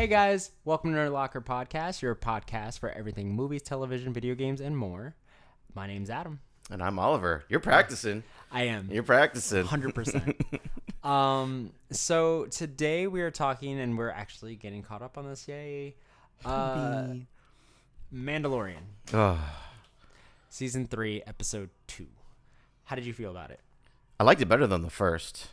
Hey guys, welcome to Nerd Locker Podcast, your podcast for everything movies, television, video games, and more. My name's Adam. And I'm Oliver. You're practicing. I am. You're practicing. 100%. So today we are talking, and we're actually getting caught up on this. Yay. Mandalorian. Season 3, Episode 2. How did you feel about it? I liked it better than the first.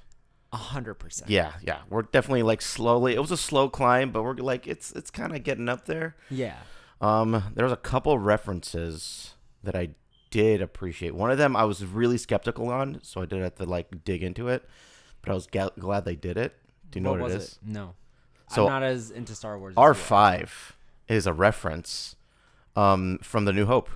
100%. Yeah. We're definitely like slowly. It was a slow climb, but we're like it's kind of getting up there. Yeah. There was a couple references that I did appreciate. One of them I was really skeptical on, so I did have to like dig into it. But I was glad they did it. Do you know what it is? No. So I'm not as into Star Wars. R5 is a reference from The New Hope.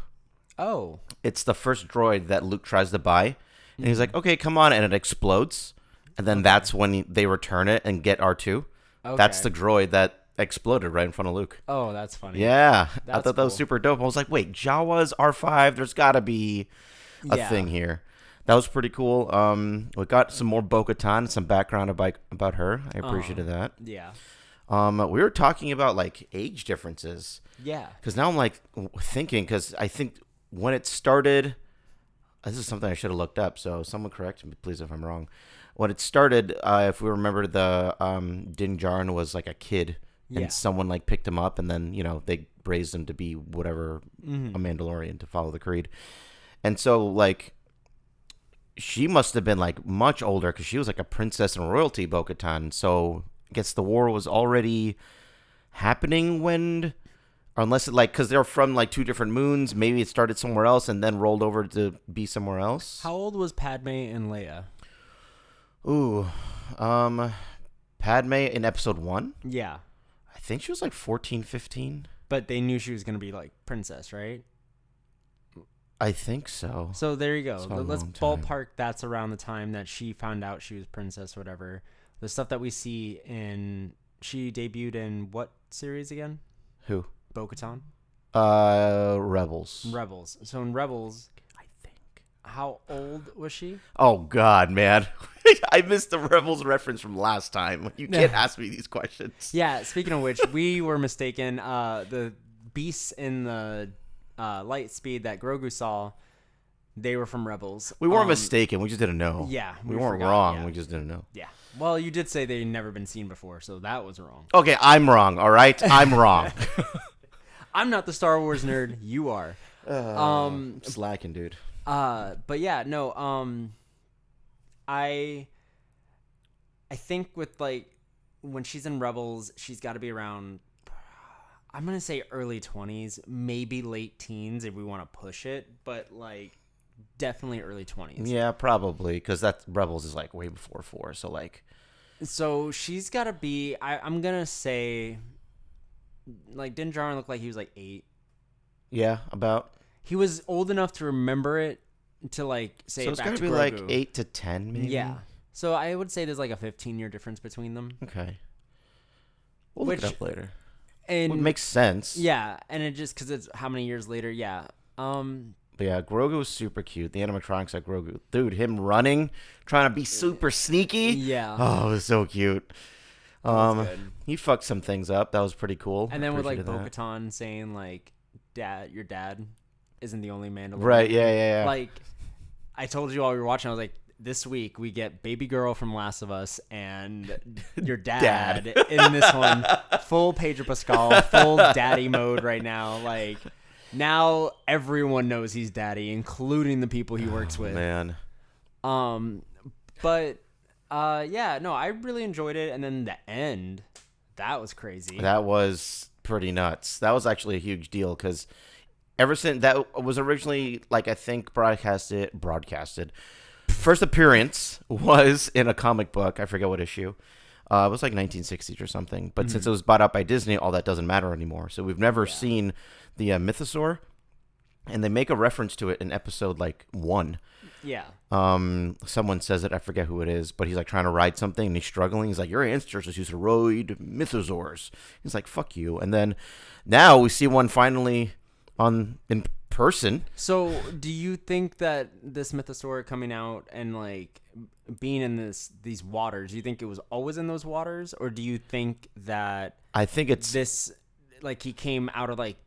Oh. It's the first droid that Luke tries to buy, and he's like, "Okay, come on," and it explodes. And then that's when they return it and get R2. Okay. That's the droid that exploded right in front of Luke. Oh, that's funny. Yeah. I thought that was super dope. I was like, wait, Jawa's R5? There's got to be a thing here. That was pretty cool. We got some more Bo-Katan, some background about her. I appreciated that. Yeah. We were talking about, like, age differences. Yeah. Because now I'm, like, thinking, because I think when it started, this is something I should have looked up, so someone correct me, please, if I'm wrong. When it started, if we remember, the Din Djarin was like a kid, and someone like picked him up, and then they raised him to be whatever, a Mandalorian, to follow the creed. And so like she must have been like much older because she was like a princess and royalty, Bo-Katan. So I guess the war was already happening when, or unless it because they're from like two different moons, maybe it started somewhere else and then rolled over to be somewhere else. How old was Padme and Leia? Ooh, Padme in episode 1? Yeah. I think she was like 14, 15. But they knew she was going to be like princess, right? I think so. So there you go. Let's ballpark that's around the time that she found out she was princess, whatever. The stuff that we see she debuted in what series again? Who? Bo-Katan? Rebels. Rebels. So in Rebels, how old was she? Oh, God, man. I missed the Rebels reference from last time. You can't ask me these questions. Yeah, speaking of which, we were mistaken. The beasts in the light speed that Grogu saw, they were from Rebels. We weren't mistaken. We just didn't know. Yeah. We weren't wrong. Yeah. We just didn't know. Yeah. Well, you did say they'd never been seen before, so that was wrong. Okay, I'm wrong, all right? I'm wrong. I'm not the Star Wars nerd. You are. Slacking, dude. But yeah, no, I think with like when she's in Rebels, she's got to be around, I'm going to say early 20s, maybe late teens if we want to push it, but like definitely early 20s. Yeah, probably, because that Rebels is like way before 4, so like. So she's got to be, I'm going to say, like Din Djarin looked like he was like 8. Yeah, about. He was old enough to remember it to like say it back to Grogu. So it's going to be like 8 to 10 maybe? Yeah. So I would say there's like a 15-year difference between them. Okay. We'll look it up later. And it makes sense. Yeah, and it just because it's how many years later, yeah. But yeah, Grogu was super cute. The animatronics at Grogu. Dude, him running, trying to be super sneaky. Yeah. Oh, it was so cute. Good. He fucked some things up. That was pretty cool. And then with like Bo-Katan saying like, your dad isn't the only Mandalorian. Right, yeah. Like, I told you while we were watching, I was like, this week we get baby girl from Last of Us and your dad in this one. Full Pedro Pascal, full daddy mode right now. Like, now everyone knows he's daddy, including the people he works with. Man. But, yeah, no, I really enjoyed it. And then the end, that was crazy. That was pretty nuts. That was actually a huge deal because ever since that was originally, like, I think broadcasted. First appearance was in a comic book. I forget what issue. It was like 1960s or something. But since it was bought out by Disney, all that doesn't matter anymore. So we've never seen the mythosaur. And they make a reference to it in episode like 1. Yeah. Someone says it. I forget who it is. But he's like trying to ride something and he's struggling. He's like, your ancestors used to ride mythosaurs. He's like, fuck you. And then now we see one finally in person. So, do you think that this mythosaur coming out and like being in these waters, do you think it was always in those waters, or do you think that I think it's this, like, he came out of like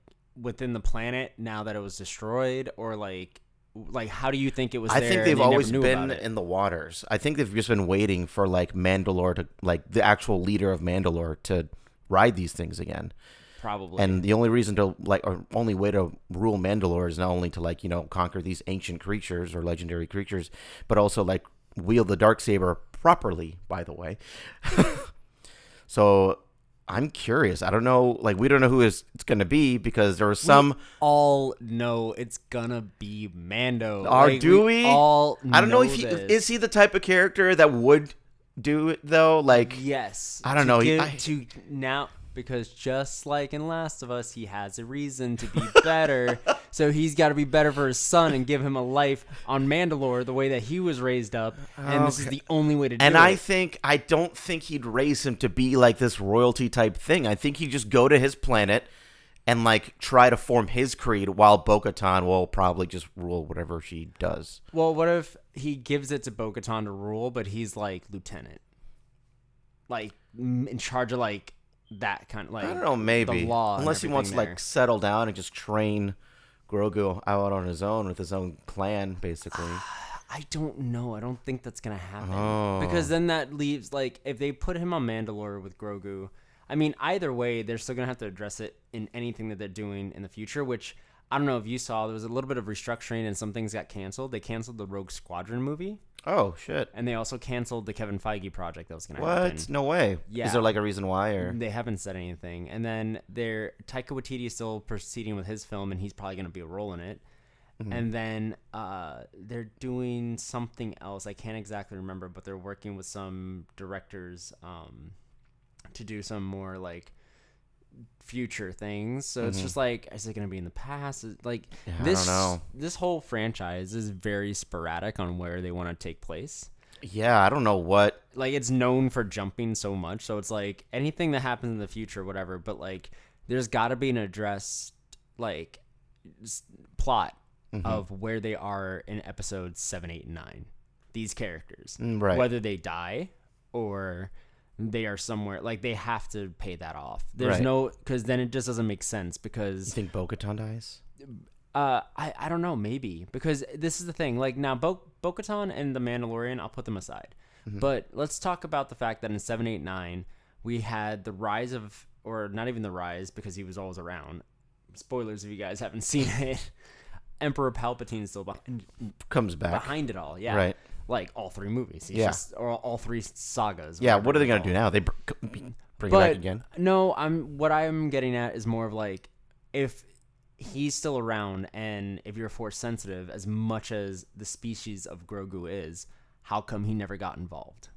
within the planet now that it was destroyed, or like how do you think it was I there think and they've they never always knew been about it? in the waters. I think they've just been waiting for like Mandalore to, like, the actual leader of Mandalore to ride these things again. Probably. And the only reason to, like, or only way to rule Mandalore is not only to, like, conquer these ancient creatures or legendary creatures, but also like wield the Darksaber properly, by the way. So I'm curious. I don't know. Like, we don't know who it's going to be, because there was some. All know it's gonna be Mando. Do we? All I don't know if this. is he the type of character that would do it though. Like, Yes. I don't know. Now, because just like in Last of Us, he has a reason to be better. So he's got to be better for his son and give him a life on Mandalore the way that he was raised up. And this is the only way to do it. And I don't think he'd raise him to be like this royalty type thing. I think he'd just go to his planet and like try to form his creed, while Bo-Katan will probably just rule whatever she does. Well, what if he gives it to Bo-Katan to rule, but he's like lieutenant, like in charge of like that kind of, like, I don't know, maybe. the law, Unless he wants to like settle down and just train Grogu out on his own with his own clan, basically. I don't know. I don't think that's gonna happen. Oh. Because then that leaves, like, if they put him on Mandalore with Grogu, I mean, either way, they're still gonna have to address it in anything that they're doing in the future. Which I don't know if you saw. There was a little bit of restructuring and some things got canceled. They canceled the Rogue Squadron movie. Oh shit! And they also canceled the Kevin Feige project that was gonna What? happen. No way. Yeah. Is there like a reason why, or They haven't said anything. And then Taika Waititi is still proceeding with his film, and he's probably going to be a role in it. Mm-hmm. And then they're doing something else. I can't exactly remember, but they're working with some directors to do some more like future things. So it's just like, is it going to be in the past? Like, I don't know. This whole franchise is very sporadic on where they want to take place. Yeah, I don't know what. Like, it's known for jumping so much, so it's like anything that happens in the future, whatever. But like, there's got to be an addressed like plot of where they are in episodes 7, 8, and 9. These characters, Right? Whether they die or they are somewhere, like, they have to pay that off. There's no, because then it just doesn't make sense. Because you think Bo-Katan dies? I don't know, maybe, because this is the thing. Like, now Bo-Katan and the Mandalorian, I'll put them aside. But let's talk about the fact that in 7, 8, 9, we had the rise of, or not even the rise, because he was always around. Spoilers if you guys haven't seen it. Emperor Palpatine still comes back behind it all. Yeah, right. Like all 3 movies. Or all 3 sagas. Yeah. What are they gonna do now? They bring it back again? No, what I'm getting at is more of like, if he's still around, and if you're Force sensitive as much as the species of Grogu is, how come he never got involved?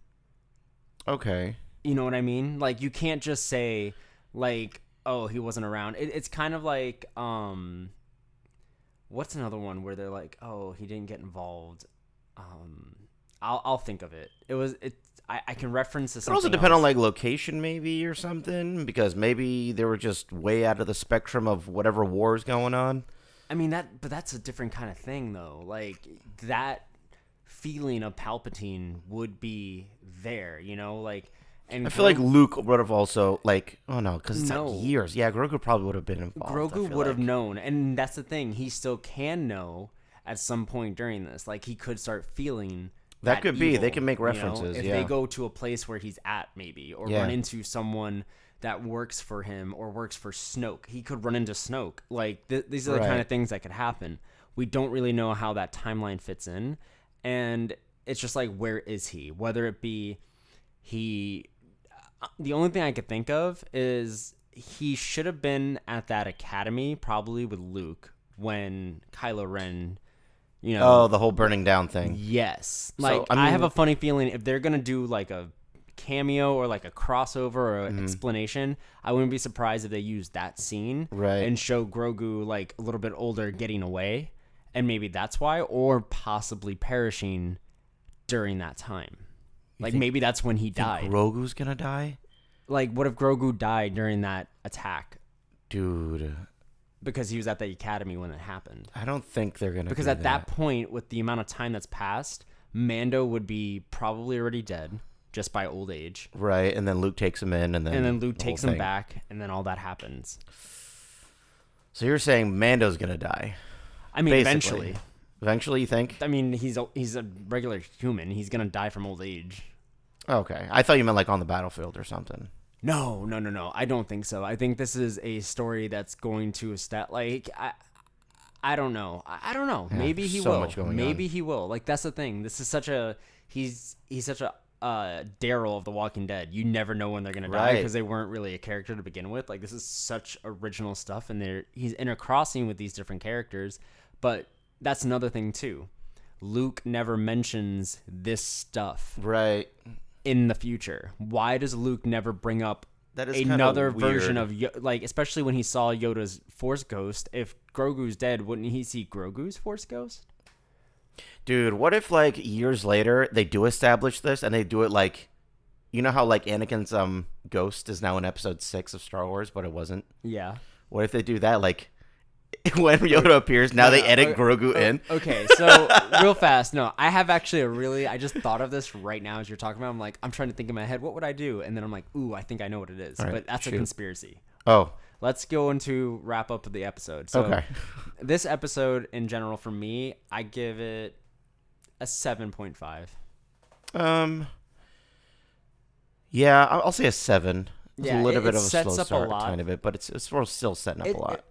Okay. You know what I mean? Like, you can't just say like, oh, he wasn't around. It's kind of like what's another one where they're like, oh, he didn't get involved. I'll think of it. I can reference to something. It also depend on like location, maybe, or something, because maybe they were just way out of the spectrum of whatever war is going on. I mean, but that's a different kind of thing, though. Like, that feeling of Palpatine would be there, like. And I feel like Luke would have also, like, oh no, because it's like years. Yeah, Grogu probably would have been involved. Grogu would have known, and that's the thing. He still can know at some point during this. Like, he could start feeling that could be. evil, They can make references. If they go to a place where he's at, maybe, or run into someone that works for him or works for Snoke. He could run into Snoke. Like, these are the kind of things that could happen. We don't really know how that timeline fits in, and it's just like, where is he? Whether it be the only thing I could think of is he should have been at that academy, probably with Luke, when Kylo Ren, Oh, the whole burning down thing. Yes. Like, I have a funny feeling if they're going to do like a cameo or like a crossover or an explanation, I wouldn't be surprised if they use that scene and show Grogu like a little bit older getting away. And maybe that's why, or possibly perishing during that time. Like, maybe that's when he died. Grogu's gonna die? Like, what if Grogu died during that attack? Dude. because he was at the academy when it happened. I don't think they're gonna. Because at that point, with the amount of time that's passed, Mando would be probably already dead just by old age. Right, and then Luke takes him in, and then Luke takes him back, and then all that happens. So you're saying Mando's gonna die? I mean, basically. Eventually, you think? I mean, he's a regular human. He's gonna die from old age. Okay, I thought you meant like on the battlefield or something. No. I don't think so. I think this is a story that's going to I don't know. I don't know. Yeah, maybe he so will. much going Maybe on. he will. Like, that's the thing. This is such a he's such a Daryl of The Walking Dead. You never know when they're gonna die because they weren't really a character to begin with. Like, this is such original stuff, and he's intercrossing with these different characters. But that's another thing too. Luke never mentions this stuff Right. in the future. Why does Luke never bring up That is another kinda weird. version of like, especially when he saw Yoda's Force Ghost? If Grogu's dead, wouldn't he see Grogu's Force Ghost? Dude, what if like years later they do establish this and they do it like, you know how like Anakin's ghost is now in episode 6 of Star Wars, but it wasn't? Yeah. What if they do that like when Yoda appears, now they edit Grogu in? Okay, so real fast. No, I have actually I just thought of this right now as you're talking about. I'm trying to think in my head, what would I do? And then I'm like, ooh, I think I know what it is. All right, But that's a conspiracy. Oh. Let's go into wrap up the episode. So Okay. This episode in general for me, I give it a 7.5. Yeah, I'll say a 7. It's Yeah, a little it bit of a sets slow up a start, lot. kind of it, but it's still setting up a lot.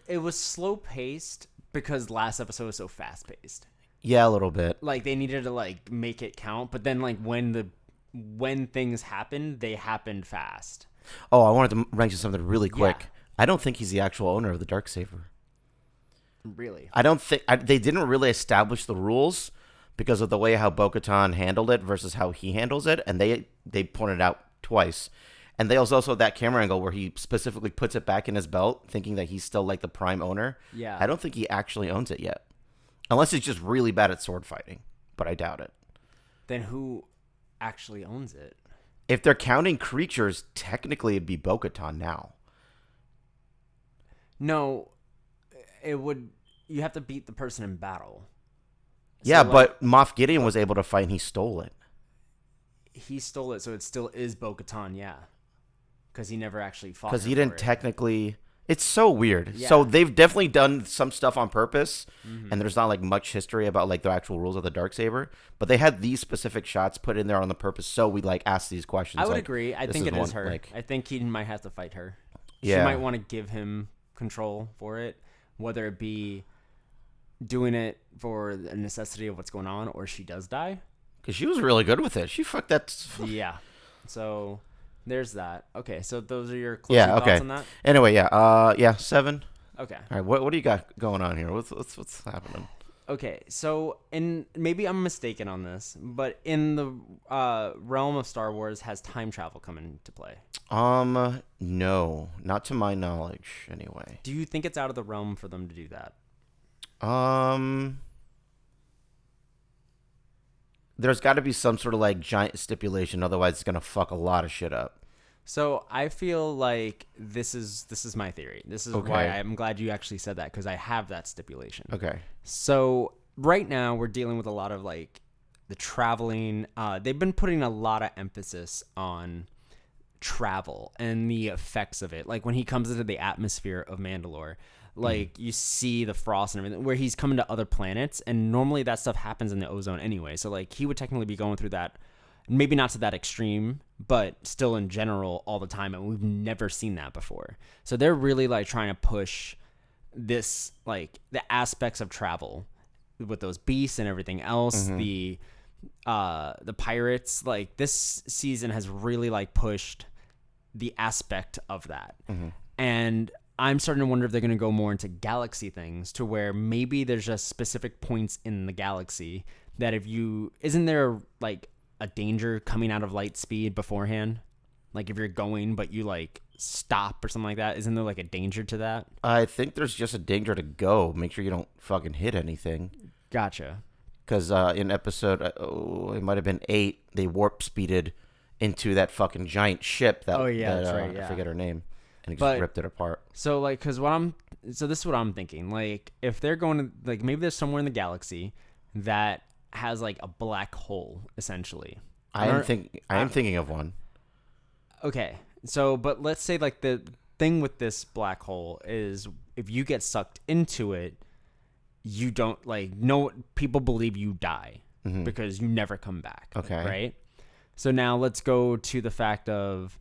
It was slow paced because last episode was so fast paced. Yeah, a little bit. Like, they needed to like make it count, but then like when things happened, they happened fast. Oh, I wanted to mention something really quick. Yeah. I don't think he's the actual owner of the Darksaber. Really? I don't think they didn't really establish the rules because of the way how Bo-Katan handled it versus how he handles it, and they pointed out twice. And they also that camera angle where he specifically puts it back in his belt, thinking that he's still like the prime owner. Yeah. I don't think he actually owns it yet, unless he's just really bad at sword fighting. But I doubt it. Then who actually owns it? If they're counting creatures, technically it'd be Bo-Katan now. No, it would. You have to beat the person in battle. Yeah, So, but Moff Gideon was able to fight and he stole it. he stole it, so it still is Bo-Katan, yeah. Because he never actually fought. Because he her didn't for it. technically. It's so weird. Yeah. So they've definitely done some stuff on purpose, and there's not like much history about like the actual rules of the Darksaber. But they had these specific shots put in there on the purpose, so we like ask these questions. I would like, agree. I this think it is one, her. like- I think he might have to fight her. She Yeah. might want to give him control for it, whether it be doing it for the necessity of what's going on, or she does die. Because she was really good with it. She fucked that. Yeah. So there's that. Okay, so those are your closing Yeah. Okay. thoughts on that? Anyway, yeah. Yeah. 7. Okay. All right. What do you got going on here? What's happening? Okay, so maybe I'm mistaken on this, but in the realm of Star Wars, has time travel come into play? No, not to my knowledge, anyway. Do you think it's out of the realm for them to do that? There's got to be some sort of like giant stipulation, otherwise it's gonna fuck a lot of shit up. So I feel like this is my theory. This is Okay. why I'm glad you actually said that, because I have that stipulation. Okay. So right now we're dealing with a lot of like the traveling. They've been putting a lot of emphasis on travel and the effects of it. Like when he comes into the atmosphere of Mandalore, like you see the frost and everything, where he's coming to other planets, and normally that stuff happens in the ozone anyway. So like he would technically be going through that, maybe not to that extreme, but still in general all the time, and we've never seen that before. So they're really like trying to push this, like the aspects of travel with those beasts and everything else. The pirates, like this season has really like pushed the aspect of that. And I'm starting to wonder if they're going to go more into galaxy things, to where maybe there's just specific points in the galaxy that isn't there like a danger coming out of light speed beforehand? Like if you're going, but you like stop or something like that, isn't there like a danger to that? I think there's just a danger to go. Make sure you don't fucking hit anything. Gotcha. Because in episode, it might have been 8, they warp speeded into that fucking giant ship. That, Oh, yeah, that's right, I yeah. forget her name. and he just But- ripped it apart. So like, this is what I'm thinking. Like, if they're going to like, maybe there's somewhere in the galaxy that has like a black hole essentially. I am thinking of one. Okay, so but let's say like the thing with this black hole is if you get sucked into it, you don't like no people believe you die because you never come back. Okay. Right? So now let's go to the fact of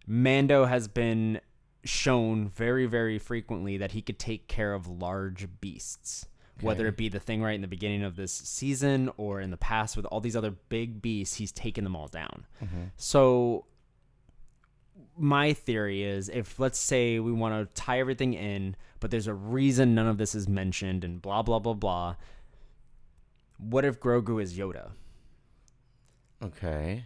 Mando has been shown very, very frequently that he could take care of large beasts. Okay. Whether it be the thing right in the beginning of this season or in the past with all these other big beasts, he's taken them all down. So my theory is if let's say we want to tie everything in, but there's a reason none of this is mentioned and blah, blah, blah, blah. What if Grogu is Yoda? Okay.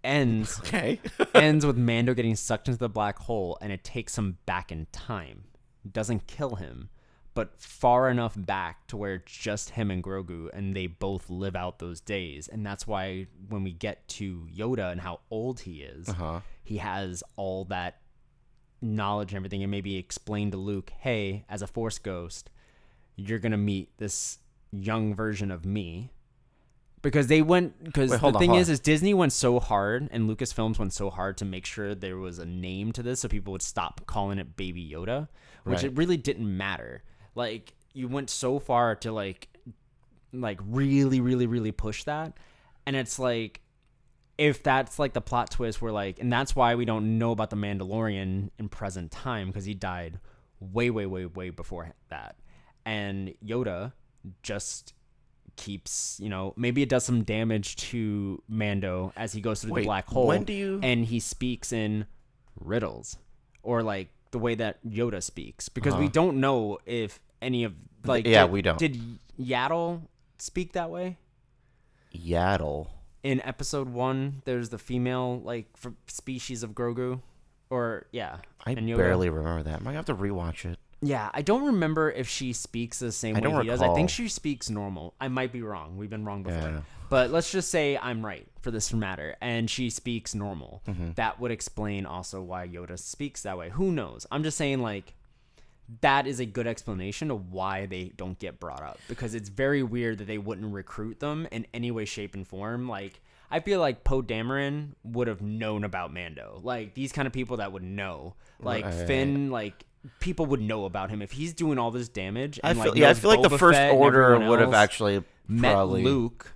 Ends with Mando getting sucked into the black hole and it takes him back in time. It doesn't kill him, but far enough back to where it's just him and Grogu and they both live out those days. And that's why when we get to Yoda and how old he is, he has all that knowledge and everything, and maybe explain to Luke, hey, as a Force ghost, you're going to meet this young version of me. Because the thing is Disney went so hard and Lucasfilms went so hard to make sure there was a name to this so people would stop calling it Baby Yoda, which it really didn't matter. Like, you went so far to like really, really, really push that. And it's like, if that's like the plot twist where like, and that's why we don't know about the Mandalorian in present time because he died way, way, way, way before that. And Yoda just keeps, maybe it does some damage to Mando as he goes through the black hole. And he speaks in riddles or like the way that Yoda speaks because we don't know if any of like we don't. Did Yaddle speak that way? Yaddle. In episode 1, there's the female like species of Grogu, I barely remember that. I might have to rewatch it. Yeah, I don't remember if she speaks the same way he does. I think she speaks normal. I might be wrong. We've been wrong before. Yeah. But let's just say I'm right for this matter, and she speaks normal. That would explain also why Yoda speaks that way. Who knows? I'm just saying, like, that is a good explanation of why they don't get brought up, because it's very weird that they wouldn't recruit them in any way, shape, and form. Like, I feel like Poe Dameron would have known about Mando. Like, these kind of people that would know. Like, Finn, like, people would know about him if he's doing all this damage. And I feel like the First Order would have actually met Luke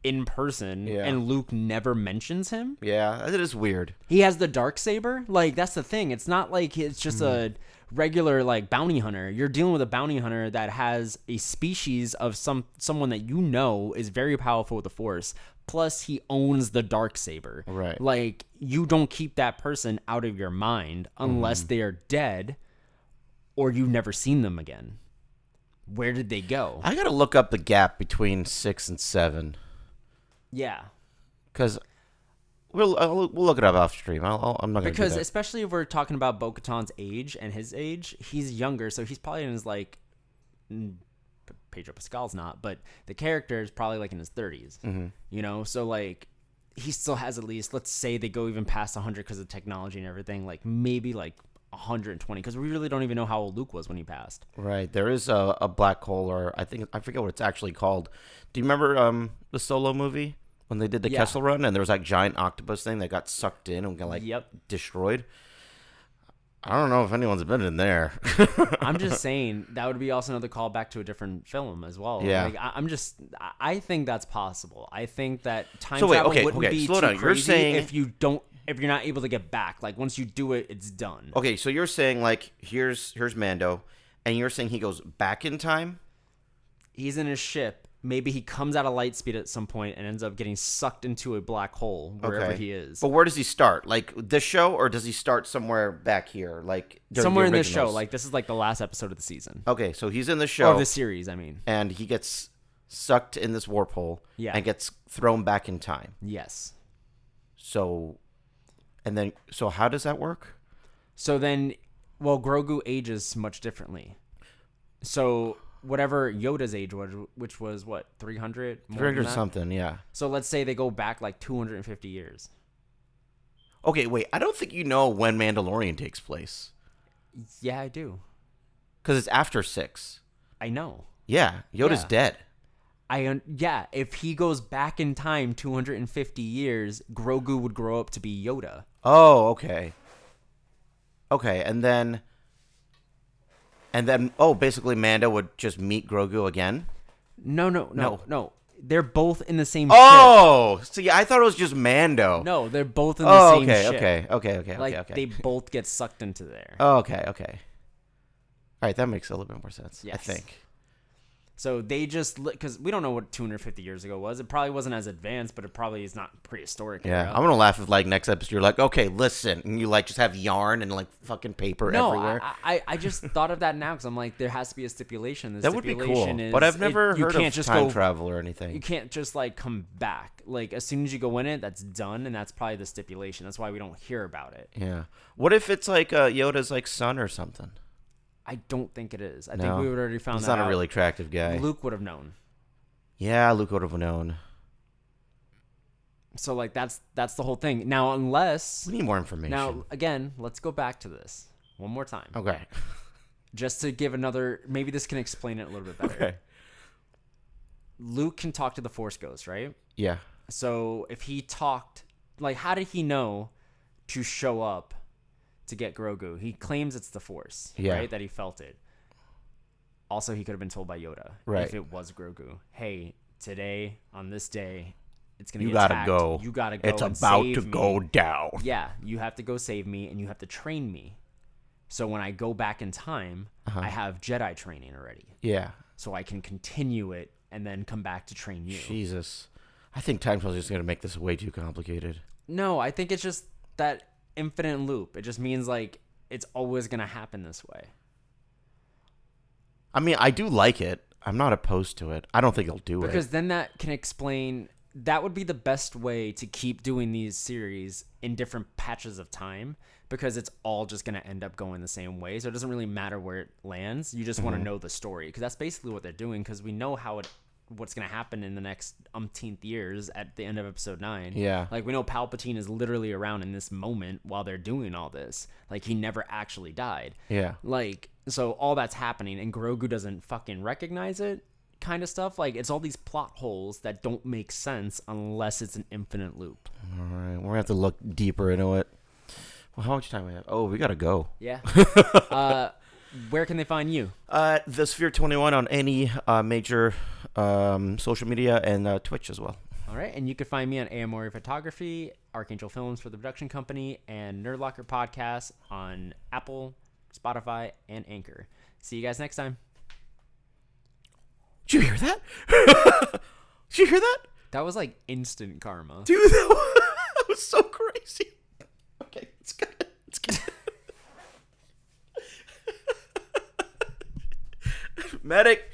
in person, and Luke never mentions him. Yeah, it is weird. He has the Darksaber. Like, that's the thing. It's not like it's just a regular like bounty hunter. You're dealing with a bounty hunter that has a species of someone that is very powerful with the Force. Plus, he owns the Darksaber. Right. Like, you don't keep that person out of your mind unless they are dead or you've never seen them again. Where did they go? I gotta look up the gap between 6 and 7. Yeah. Because we'll look it up off stream. I'm not gonna do because that. Especially if we're talking about Bo-Katan's age and his age, he's younger, so he's probably in his like. Pedro Pascal's not, but the character is probably like in his 30s. So like he still has at least, let's say they go even past 100 because of technology and everything, like maybe like 120, because we really don't even know how old Luke was when he passed. Right. There is a black hole, or I forget what it's actually called. Do you remember the Solo movie when they did the Kessel Run and there was that giant octopus thing that got sucked in and got destroyed? I don't know if anyone's been in there. I'm just saying that would be also another callback to a different film as well. Yeah. Like, I think that's possible. I think that time travel wouldn't be too crazy. You're saying if you're not able to get back. Like, once you do it, it's done. Okay, so you're saying like here's Mando, and you're saying he goes back in time? He's in his ship. Maybe he comes out of light speed at some point and ends up getting sucked into a black hole wherever he is. But where does he start? Like this show, or does he start somewhere back here? Like somewhere in this show. Like, this is like the last episode of the season. Okay, so he's in the show. Or the series, I mean. And he gets sucked in this warp hole and gets thrown back in time. Yes. So how does that work? So then, Grogu ages much differently. So whatever Yoda's age was, which was what, 300? 300 something, yeah. So let's say they go back like 250 years. Okay, wait. I don't think you know when Mandalorian takes place. Yeah, I do. Because it's after 6. I know. Yeah, Yoda's Yeah. dead. Yeah, if he goes back in time 250 years, Grogu would grow up to be Yoda. Oh, okay. Okay, oh, basically Mando would just meet Grogu again? No. They're both in the same ship. Oh, see, I thought it was just Mando. No, they're both in the same ship. Okay. They both get sucked into there. Oh, okay. All right, that makes a little bit more sense, I Yes. think. So they just, because we don't know what 250 years ago was. It probably wasn't as advanced, but it probably is not prehistoric. Yeah, era. I'm going to laugh if, like, next episode you're like, okay, listen, and you, like, just have yarn and, like, fucking paper everywhere. I just thought of that now because I'm like, there has to be a stipulation. The That would be cool, stipulation is but I've never you heard can't of just time go, travel or anything. You can't just, like, come back. Like, as soon as you go in it, that's done, and that's probably the stipulation. That's why we don't hear about it. Yeah. What if it's, like, Yoda's, like, son or something? I don't think it is. I No. think we would already found He's that not out. a really attractive guy. Luke would have known. Yeah, Luke would have known. So, like, that's the whole thing. Now, unless... We need more information. Now, again, let's go back to this one more time. Okay. Just to give another... Maybe this can explain it a little bit better. Okay. Luke can talk to the Force Ghost, right? Yeah. So, if he talked... Like, how did he know to show up to get Grogu? He claims it's the Force, right? That he felt it. Also, he could have been told by Yoda, right, if it was Grogu. Hey, today, on this day, it's going to You get gotta attacked. go. You got to go It's and about save to me. go down. Yeah, you have to go save me, and you have to train me. So when I go back in time, I have Jedi training already. Yeah. So I can continue it and then come back to train you. Jesus. I think time travel is just going to make this way too complicated. No, I think it's just that infinite loop. It just means, like, it's always going to happen this way. I mean, I do like it. I'm not opposed to it. I don't think he'll do it. Because then that can explain... That would be the best way to keep doing these series in different patches of time, because it's all just going to end up going the same way. So it doesn't really matter where it lands. You just want to know the story, because that's basically what they're doing, because we know what's going to happen in the next umpteenth years at the end of episode 9. Yeah. Like, we know Palpatine is literally around in this moment while they're doing all this. Like, he never actually died. Yeah. Like, so all that's happening, and Grogu doesn't fucking recognize it, kind of stuff. Like, it's all these plot holes that don't make sense unless it's an infinite loop. All right. We're going to have to look deeper into it. Well, how much time we have? Oh, we got to go. Yeah. Where can they find you? The Sphere 21 on any major social media and Twitch as well. All right. And you can find me on Amori Photography, Archangel Films for the production company, and Nerd Locker Podcast on Apple, Spotify, and Anchor. See you guys next time. Did you hear that? Did you hear that? That was like instant karma. Dude, that was so crazy. Okay, it's good. It's good. Medic.